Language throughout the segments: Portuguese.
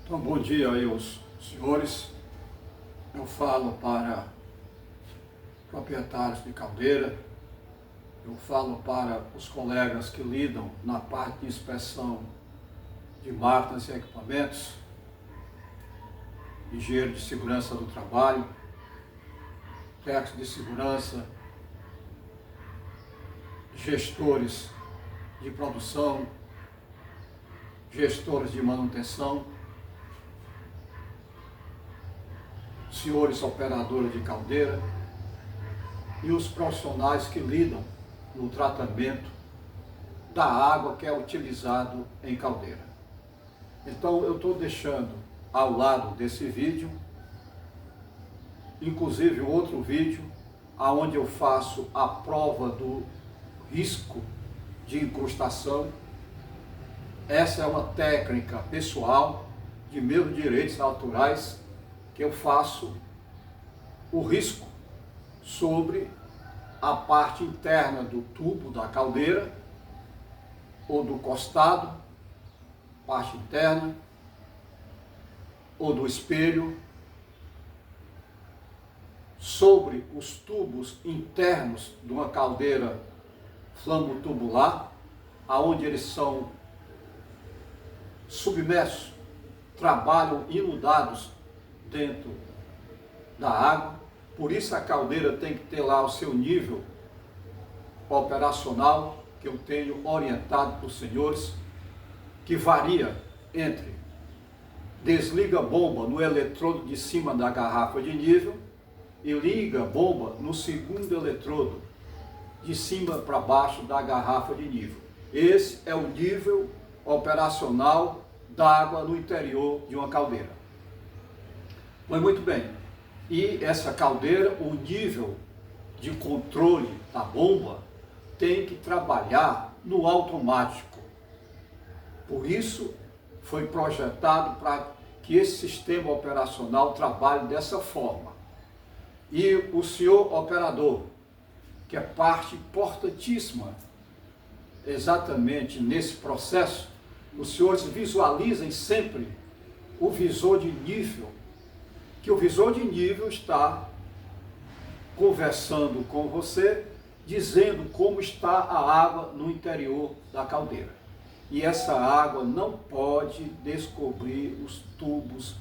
Então, bom dia aí aos senhores. Eu falo para proprietários de caldeira, eu falo para os colegas que lidam na parte de inspeção de máquinas e equipamentos, engenheiro de segurança do trabalho, técnico de segurança, gestores de produção, gestores de manutenção, senhores operadores de caldeira e os profissionais que lidam no tratamento da água que é utilizado em caldeira. Então eu estou deixando ao lado desse vídeo, inclusive outro vídeo, onde eu faço a prova do risco de incrustação. Essa é uma técnica pessoal de meus direitos autorais, que eu faço o risco sobre a parte interna do tubo da caldeira ou do costado, parte interna, ou do espelho, sobre os tubos internos de uma caldeira flambotubular, aonde eles são submersos, trabalham inundados dentro da água. Por isso a caldeira tem que ter lá o seu nível operacional, que eu tenho orientado para os senhores, que varia entre desliga a bomba no eletrodo de cima da garrafa de nível e liga a bomba no segundo eletrodo de cima para baixo da garrafa de nível. Esse é o nível operacional da água no interior de uma caldeira. Mas muito bem, e essa caldeira, o nível de controle da bomba tem que trabalhar no automático. Por isso foi projetado para que esse sistema operacional trabalhe dessa forma. E o senhor operador, que é parte importantíssima exatamente nesse processo, os senhores visualizem sempre o visor de nível, que o visor de nível está conversando com você, dizendo como está a água no interior da caldeira. E essa água não pode descobrir os tubos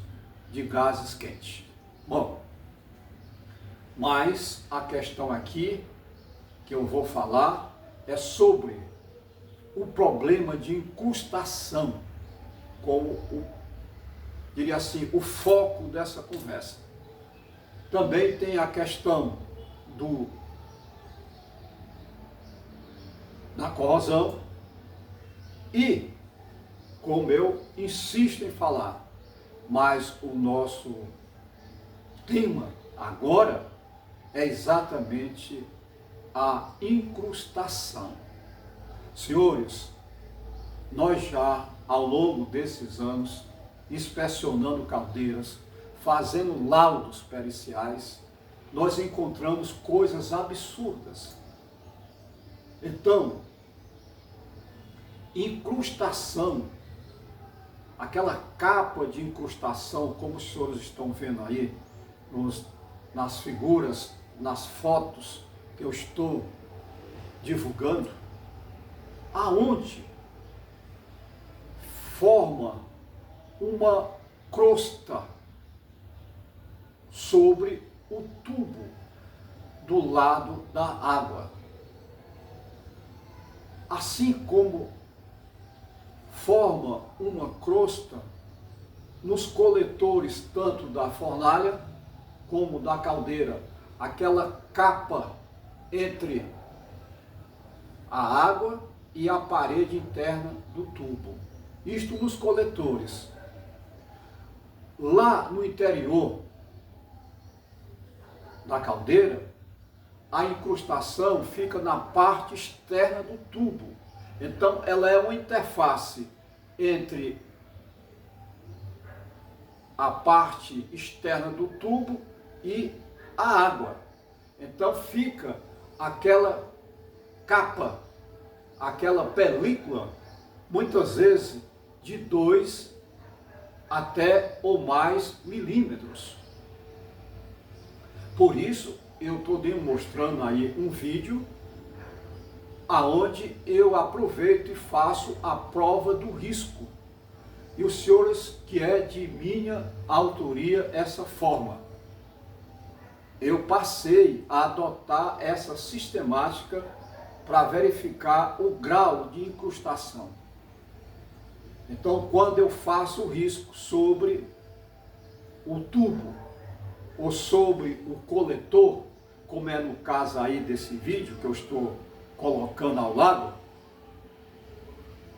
de gases quentes. Bom, mas a questão aqui que eu vou falar é sobre o problema de incrustação, como diria assim, o foco dessa conversa. Também tem a questão da corrosão e, como eu insisto em falar, mas o nosso tema agora é exatamente a incrustação. Senhores, nós já ao longo desses anos inspecionando caldeiras, fazendo laudos periciais, nós encontramos coisas absurdas. Então, incrustação, aquela capa de incrustação, como os senhores estão vendo aí, nas figuras, nas fotos que eu estou divulgando, aonde forma uma crosta sobre o tubo do lado da água. Assim como forma uma crosta nos coletores tanto da fornalha como da caldeira, aquela capa entre a água e a parede interna do tubo. Isto nos coletores. Lá no interior da caldeira, a incrustação fica na parte externa do tubo. Então, ela é uma interface entre a parte externa do tubo e a água. Então, fica aquela capa, aquela película, muitas vezes de 2 até ou mais milímetros. Por isso, eu estou demonstrando aí um vídeo aonde eu aproveito e faço a prova do risco. E os senhores, que é de minha autoria essa forma, eu passei a adotar essa sistemática para verificar o grau de incrustação. Então, quando eu faço o risco sobre o tubo ou sobre o coletor, como é no caso aí desse vídeo que eu estou colocando ao lado,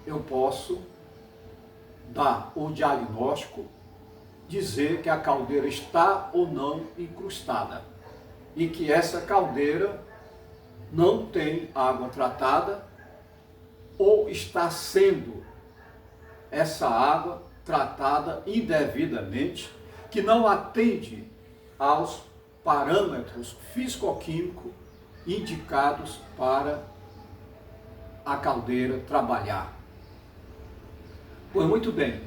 eu posso dar o diagnóstico, dizer que a caldeira está ou não incrustada e que essa caldeira não tem água tratada ou está sendo essa água tratada indevidamente, que não atende aos parâmetros físico-químicos indicados para a caldeira trabalhar. Pois muito bem,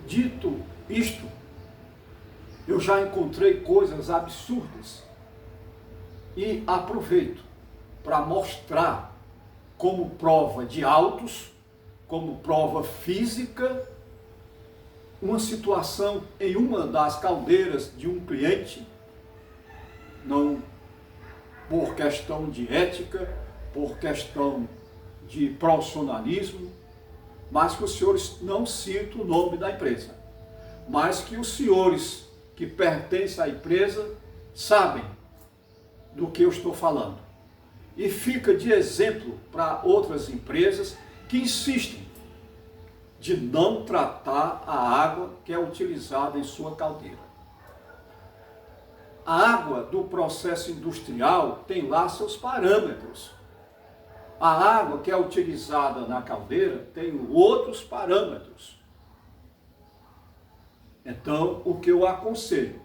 dito isto, eu já encontrei coisas absurdas e aproveito para mostrar como prova de autos, como prova física, uma situação em uma das caldeiras de um cliente, não por questão de ética, por questão de profissionalismo, mas que os senhores não citam o nome da empresa, mas que os senhores que pertencem à empresa sabem do que eu estou falando. E fica de exemplo para outras empresas que insistem de não tratar a água que é utilizada em sua caldeira. A água do processo industrial tem lá seus parâmetros. A água que é utilizada na caldeira tem outros parâmetros. Então, o que eu aconselho?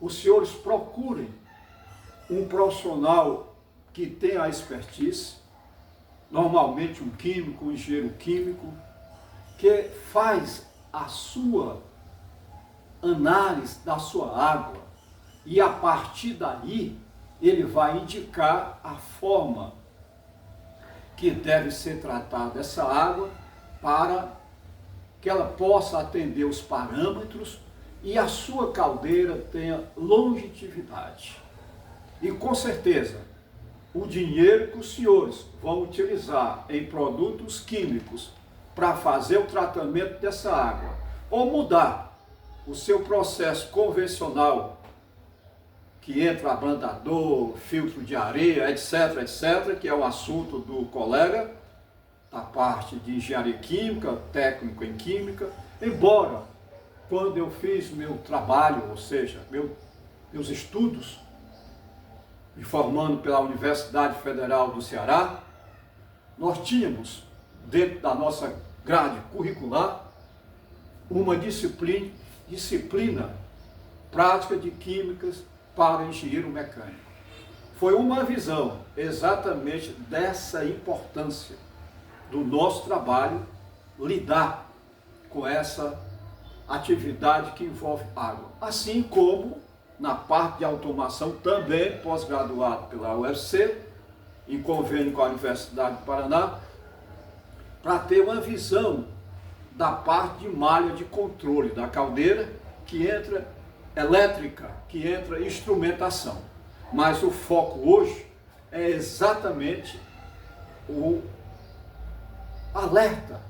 Os senhores procurem um profissional que tenha a expertise, normalmente um químico, um engenheiro químico, que faz a sua análise da sua água e a partir daí ele vai indicar a forma que deve ser tratada essa água para que ela possa atender os parâmetros e a sua caldeira tenha longevidade. E com certeza, o dinheiro que os senhores vão utilizar em produtos químicos para fazer o tratamento dessa água, ou mudar o seu processo convencional, que entra abrandador, filtro de areia, etc., etc., que é o assunto do colega, da parte de engenharia química, técnico em química, embora, quando eu fiz meu trabalho, ou seja, meus estudos, me formando pela Universidade Federal do Ceará, nós tínhamos, dentro da nossa grade curricular, uma disciplina prática de químicas para engenheiro mecânico. Foi uma visão exatamente dessa importância do nosso trabalho lidar com essa atividade que envolve água. Assim como na parte de automação, também pós-graduado pela UFC, em convênio com a Universidade do Paraná, para ter uma visão da parte de malha de controle da caldeira, que entra elétrica, que entra instrumentação. Mas o foco hoje é exatamente o alerta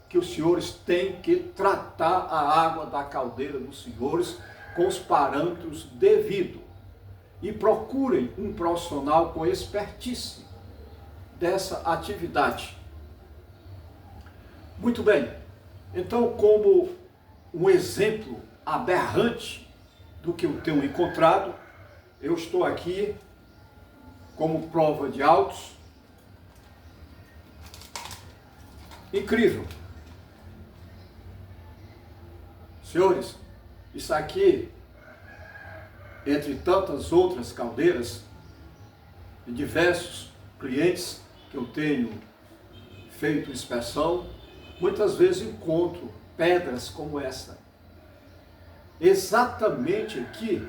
que os senhores têm que tratar a água da caldeira dos senhores com os parâmetros devidos. E procurem um profissional com expertise dessa atividade. Muito bem, então, como um exemplo aberrante do que eu tenho encontrado, eu estou aqui como prova de autos. Incrível. Senhores, isso aqui, entre tantas outras caldeiras, de diversos clientes que eu tenho feito inspeção, muitas vezes encontro pedras como essa. exatamente aqui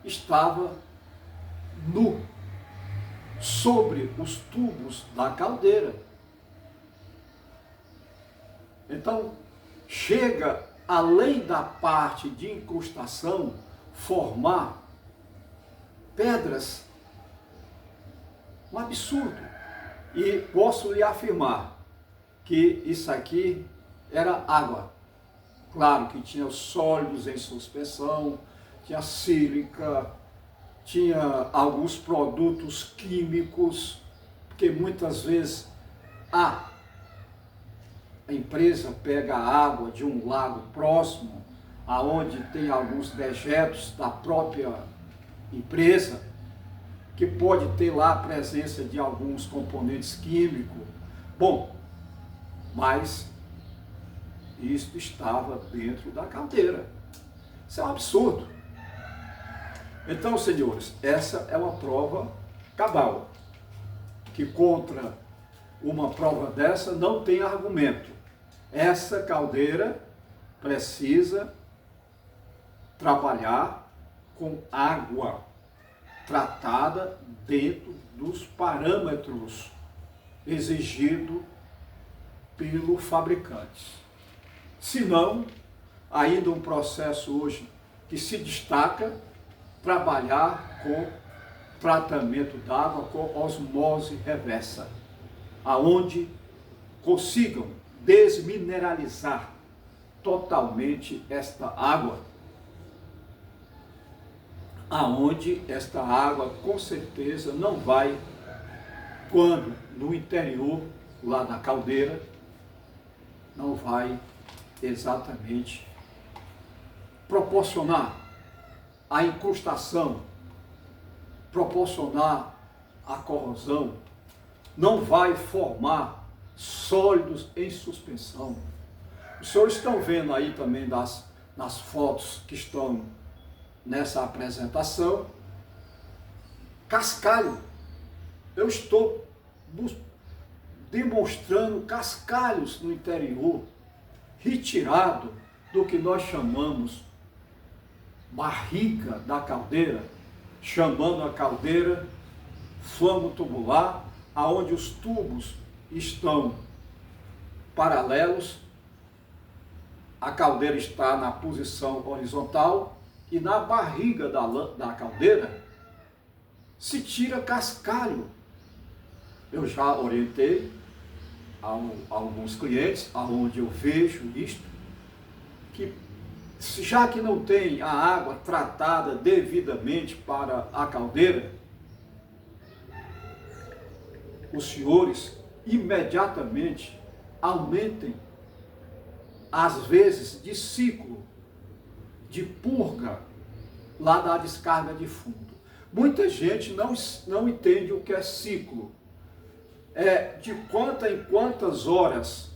estava nu, sobre os tubos da caldeira. Então, chega além da parte de incrustação, formar pedras. Um absurdo. E posso lhe afirmar que isso aqui era água. Claro que tinha sólidos em suspensão, tinha sílica, tinha alguns produtos químicos, porque muitas vezes a empresa pega a água de um lago próximo, aonde tem alguns dejetos da própria empresa, que pode ter lá a presença de alguns componentes químicos. Bom, mas isso estava dentro da caldeira. Isso é um absurdo. Então, senhores, essa é uma prova cabal, que contra uma prova dessa não tem argumento. Essa caldeira precisa trabalhar com água tratada dentro dos parâmetros exigidos pelo fabricante. Senão, ainda um processo hoje que se destaca, trabalhar com tratamento d'água com osmose reversa, aonde consigam desmineralizar totalmente esta água, aonde esta água com certeza não vai, quando no interior lá da caldeira, não vai exatamente proporcionar a incrustação, proporcionar a corrosão, não vai formar sólidos em suspensão. Os senhores estão vendo aí também nas fotos que estão nessa apresentação, cascalho. Eu estou demonstrando cascalhos no interior, retirado do que nós chamamos barriga da caldeira, chamando a caldeira flamo tubular, aonde os tubos estão paralelos, a caldeira está na posição horizontal e na barriga da caldeira se tira cascalho. Eu já orientei a alguns clientes, aonde eu vejo isto, que já que não tem a água tratada devidamente para a caldeira, os senhores imediatamente aumentem as vezes de ciclo, de purga, lá da descarga de fundo. Muita gente não entende o que é ciclo. É de quantas em quantas horas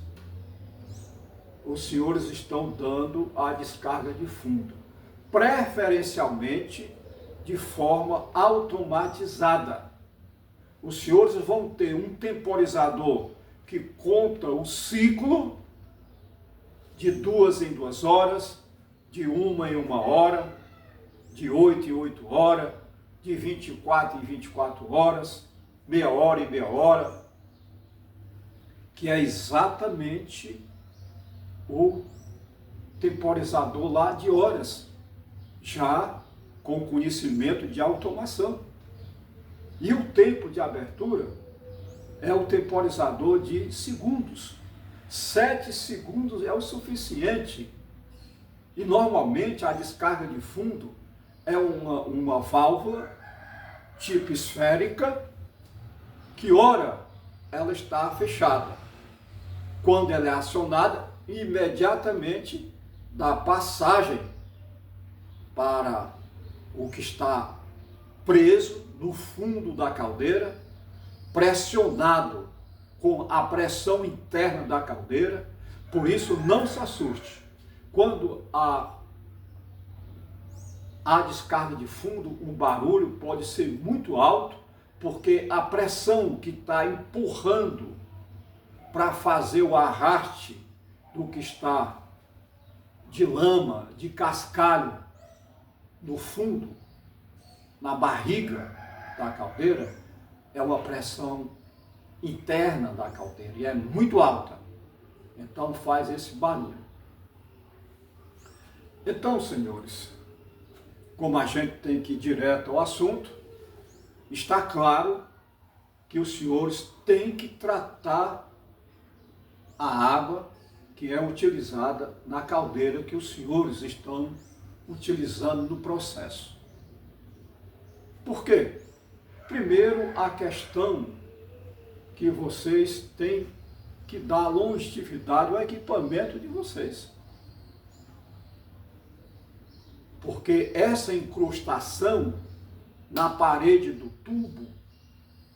os senhores estão dando a descarga de fundo, preferencialmente de forma automatizada. Os senhores vão ter um temporizador que conta o ciclo de 2 em 2 horas, de 1 em 1 hora, de 8 em 8 horas, de 24 em 24 horas, meia hora em meia hora, que é exatamente o temporizador lá de horas, já com conhecimento de automação. E o tempo de abertura é o temporizador de segundos. 7 segundos é o suficiente. E normalmente a descarga de fundo é uma válvula tipo esférica, que ora ela está fechada. Quando ela é acionada, imediatamente dá passagem para o que está preso no fundo da caldeira, pressionado com a pressão interna da caldeira. Por isso, não se assuste quando a descarga de fundo, o barulho pode ser muito alto, porque a pressão que está empurrando para fazer o arraste do que está de lama, de cascalho no fundo, na barriga da caldeira, é uma pressão interna da caldeira e é muito alta. Então faz esse barulho. Então, senhores, como a gente tem que ir direto ao assunto, está claro que os senhores têm que tratar a água que é utilizada na caldeira que os senhores estão utilizando no processo. Por quê? Primeiro, a questão que vocês têm que dar longevidade ao equipamento de vocês. Porque essa incrustação na parede do tubo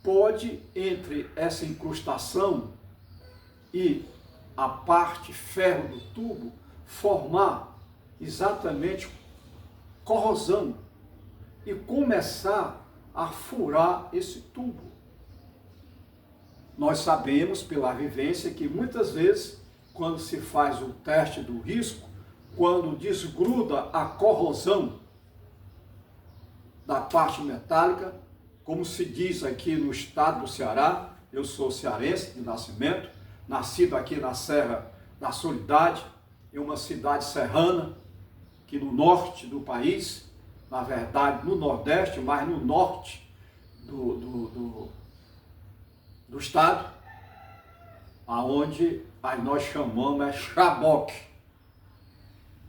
pode, entre essa incrustação e a parte ferro do tubo, formar exatamente corrosão e começar a furar esse tubo. Nós sabemos pela vivência que muitas vezes, quando se faz o teste do risco, quando desgruda a corrosão da parte metálica, como se diz aqui no estado do Ceará, eu sou cearense de nascimento, nascido aqui na Serra da Soledade, em uma cidade serrana, que no norte do país, na verdade no nordeste, mas no norte do estado, aonde aí nós chamamos é chaboque.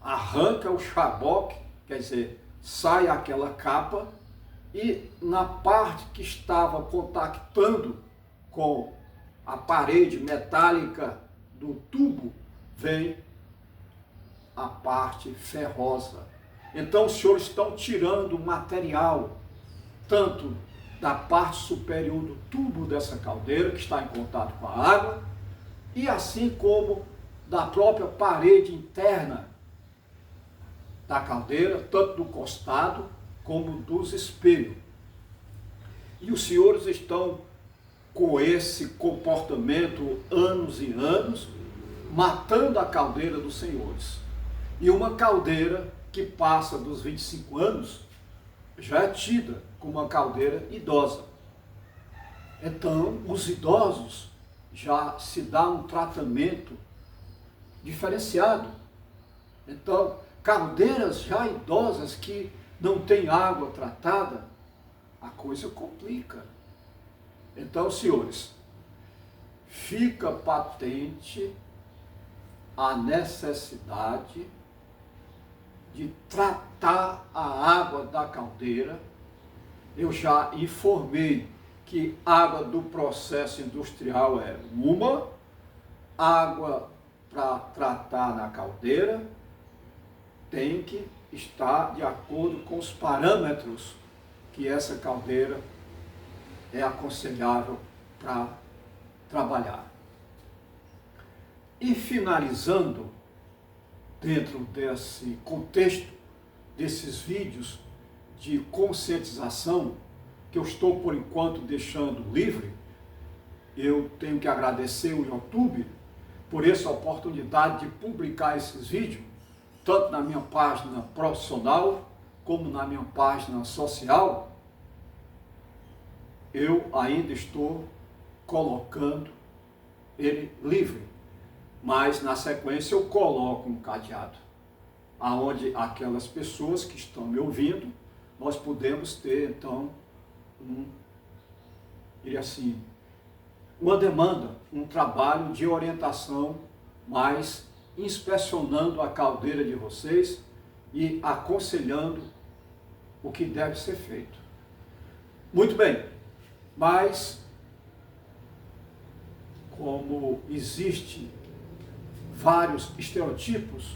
Arranca o chaboque, quer dizer, sai aquela capa e na parte que estava contactando com a parede metálica do tubo, vem a parte ferrosa. Então os senhores estão tirando o material, tanto da parte superior do tubo dessa caldeira, que está em contato com a água, e assim como da própria parede interna da caldeira, tanto do costado como dos espelhos. E os senhores estão com esse comportamento anos e anos, matando a caldeira dos senhores. E uma caldeira que passa dos 25 anos já é tida como uma caldeira idosa. Então, os idosos já se dá um tratamento diferenciado. Então, caldeiras já idosas que não têm água tratada, a coisa complica. Então, senhores, fica patente a necessidade de tratar a água da caldeira. Eu já informei que água do processo industrial é uma, água para tratar na caldeira tem que estar de acordo com os parâmetros que essa caldeira é aconselhável para trabalhar. E finalizando, dentro desse contexto, desses vídeos de conscientização, que eu estou por enquanto deixando livre, eu tenho que agradecer o YouTube por essa oportunidade de publicar esses vídeos, tanto na minha página profissional, como na minha página social. Eu ainda estou colocando ele livre, mas na sequência eu coloco um cadeado, aonde aquelas pessoas que estão me ouvindo, nós podemos ter então uma demanda, um trabalho de orientação, mais inspecionando a caldeira de vocês e aconselhando o que deve ser feito. Muito bem, mas como existe vários estereotipos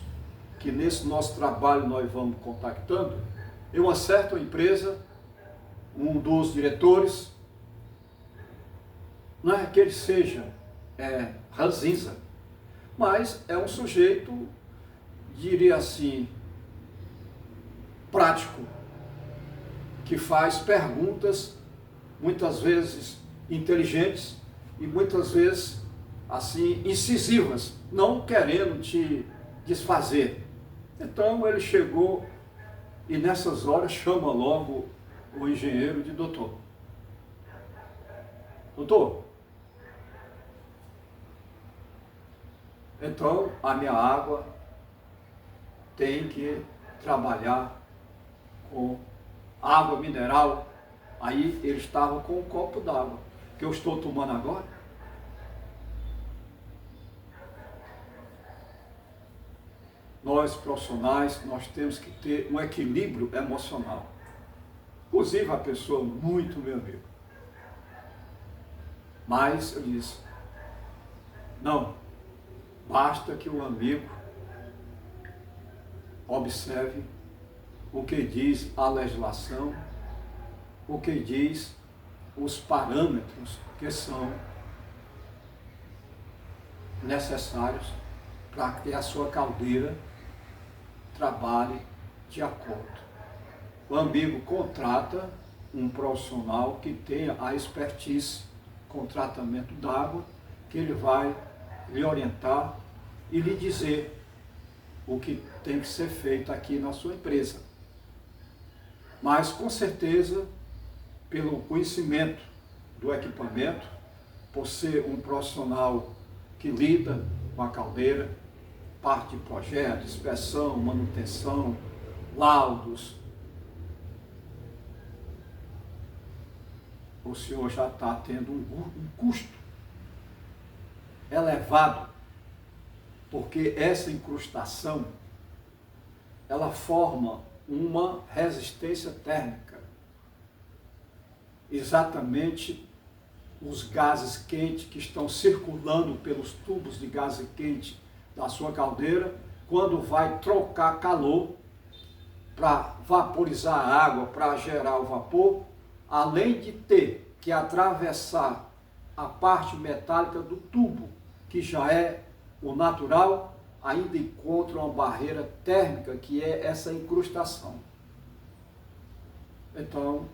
que nesse nosso trabalho nós vamos contactando, eu acerto a empresa, um dos diretores, não é que ele seja ranzinza, mas é um sujeito, diria assim, prático, que faz perguntas, muitas vezes inteligentes e muitas vezes assim incisivas, não querendo te desfazer, Então ele chegou e nessas horas chama logo o engenheiro de doutor. Doutor, então a minha água tem que trabalhar com água mineral. Aí ele estava com um copo d'água, que eu estou tomando agora. Nós profissionais, nós temos que ter um equilíbrio emocional. Inclusive a pessoa muito meu amigo. Mas eu disse, não, basta que o amigo observe o que diz a legislação, o que diz os parâmetros que são necessários para que a sua caldeira trabalhe de acordo. O amigo contrata um profissional que tenha a expertise com tratamento d'água, que ele vai lhe orientar e lhe dizer o que tem que ser feito aqui na sua empresa. Mas, com certeza, pelo conhecimento do equipamento, por ser um profissional que lida com a caldeira, parte de projeto, inspeção, manutenção, laudos, o senhor já está tendo um custo elevado, porque essa incrustação, ela forma uma resistência térmica. Exatamente os gases quentes que estão circulando pelos tubos de gás quente da sua caldeira, quando vai trocar calor para vaporizar a água, para gerar o vapor, além de ter que atravessar a parte metálica do tubo, que já é o natural, ainda encontra uma barreira térmica, que é essa incrustação. Então,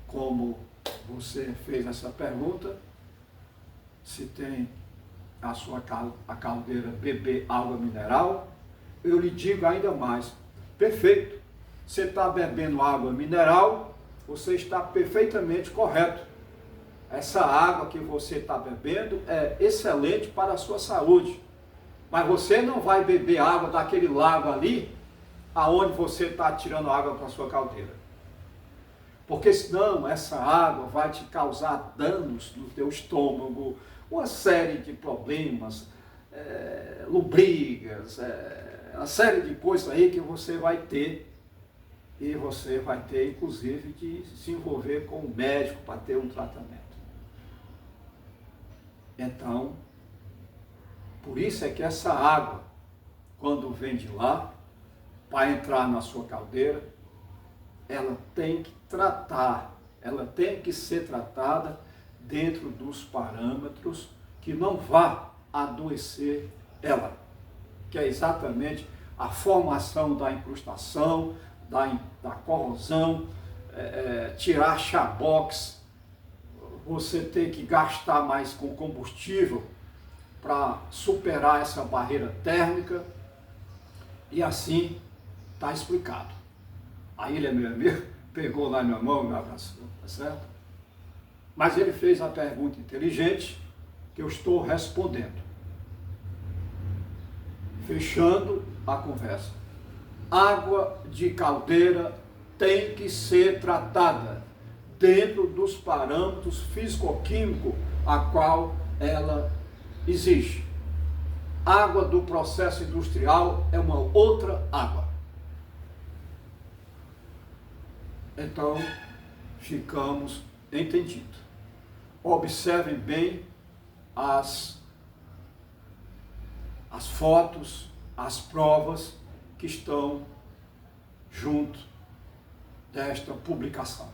como você fez essa pergunta, se tem a caldeira beber água mineral, eu lhe digo ainda mais, perfeito, você está bebendo água mineral, você está perfeitamente correto. Essa água que você está bebendo é excelente para a sua saúde, mas você não vai beber água daquele lago ali, aonde você está tirando água para a sua caldeira. Porque senão essa água vai te causar danos no teu estômago, uma série de problemas, lombrigas, uma série de coisas aí que você vai ter, e você vai ter inclusive de se envolver com o médico para ter um tratamento. Então, por isso é que essa água, quando vem de lá, para entrar na sua caldeira, ela tem que tratar, ela tem que ser tratada dentro dos parâmetros que não vá adoecer ela, que é exatamente a formação da incrustação, da corrosão, tirar chabox, você tem que gastar mais com combustível para superar essa barreira térmica, e assim está explicado. Aí ele é meu amigo, pegou lá minha mão, me abraçou, tá certo? Mas ele fez a pergunta inteligente que eu estou respondendo. Fechando a conversa. Água de caldeira tem que ser tratada dentro dos parâmetros físico-químicos a qual ela exige. Água do processo industrial é uma outra água. Então, ficamos entendidos. Observem bem as fotos, as provas que estão junto desta publicação.